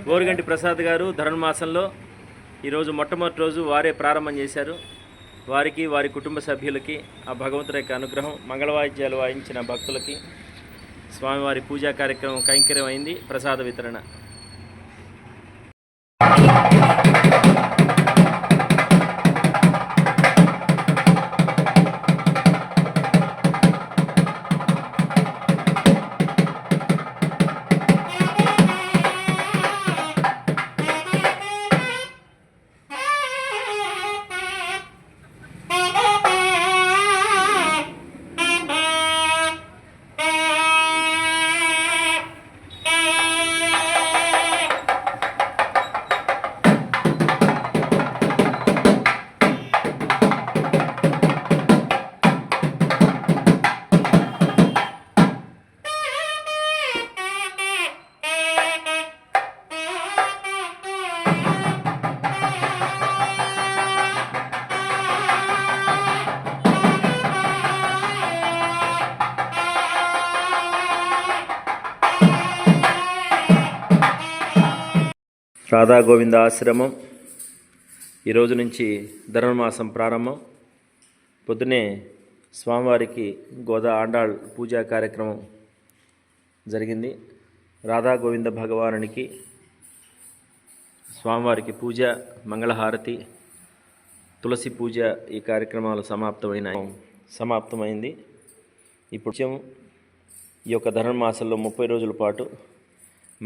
గోరుగంటి ప్రసాద్ గారు ధనుర్మాసంలో ఈరోజు మొట్టమొదటి రోజు వారే ప్రారంభం చేశారు. వారికి వారి కుటుంబ సభ్యులకి ఆ భగవంతుడి యొక్క అనుగ్రహం, మంగళవాయిద్యాలు వాయించిన భక్తులకి స్వామివారి పూజా కార్యక్రమం కైంకర్యం అయింది. ప్రసాద వితరణ. రాధా గోవింద ఆశ్రమం ఈరోజు నుంచి ధనుర్మాసం ప్రారంభం. పొద్దునే స్వామివారికి గోదా ఆండాళ్ పూజా కార్యక్రమం జరిగింది. రాధా గోవింద భగవానునికి స్వామివారికి పూజ, మంగళహారతి, తులసి పూజ ఈ కార్యక్రమాలు సమాప్తమైంది. ఇప్పుడు ఈ యొక్క ధనుర్మాసంలో 30 రోజుల పాటు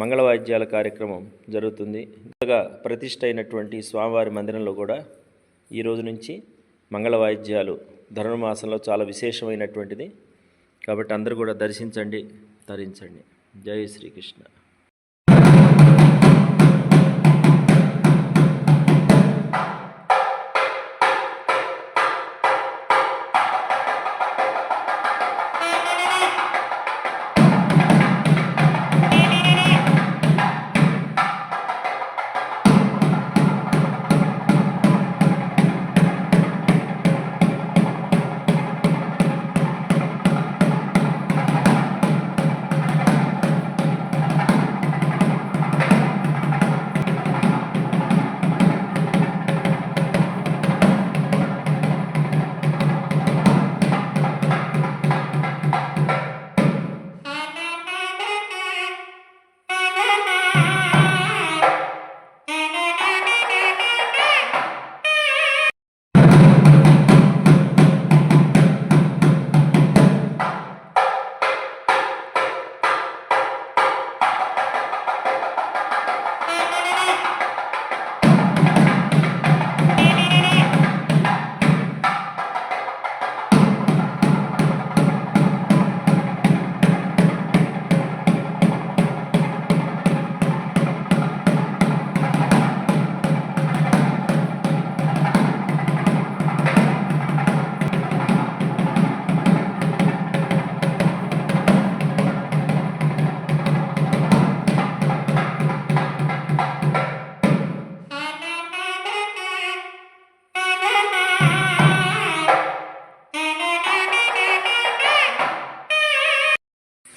మంగళవాయిద్యాల కార్యక్రమం జరుగుతుంది. కొత్తగా ప్రతిష్ఠ అయినటువంటి స్వామివారి మందిరంలో కూడా ఈరోజు నుంచి మంగళవాయిద్యాలు ధనుర్మాసంలో చాలా విశేషమైనటువంటిది. కాబట్టి అందరూ కూడా దర్శించండి, తరించండి. జై శ్రీకృష్ణ.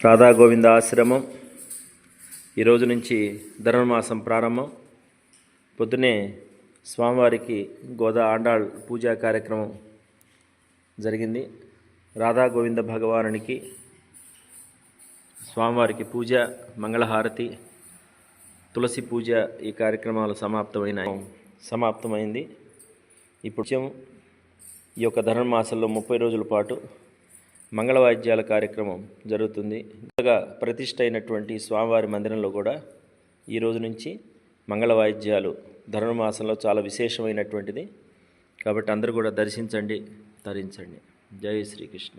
రాధా గోవింద ఆశ్రమం ఈరోజు నుంచి ధనుర్మాసం ప్రారంభం. పొద్దునే స్వామివారికి గోదా ఆండాళ్ పూజా కార్యక్రమం జరిగింది. రాధా గోవింద భగవానునికి స్వామివారికి పూజ, మంగళహారతి, తులసి పూజ ఈ కార్యక్రమాలు సమాప్తమైంది. ఇప్పుడు ఈ యొక్క ధనుర్మాసంలో 30 రోజుల పాటు మంగళవాయిద్యాల కార్యక్రమం జరుగుతుంది. కొత్తగా ప్రతిష్ఠ అయినటువంటి స్వామివారి మందిరంలో కూడా ఈరోజు నుంచి మంగళవాయిద్యాలు ధనుర్మాసంలో చాలా విశేషమైనటువంటిది. కాబట్టి అందరూ కూడా దర్శించండి, తరించండి. జై శ్రీకృష్ణ.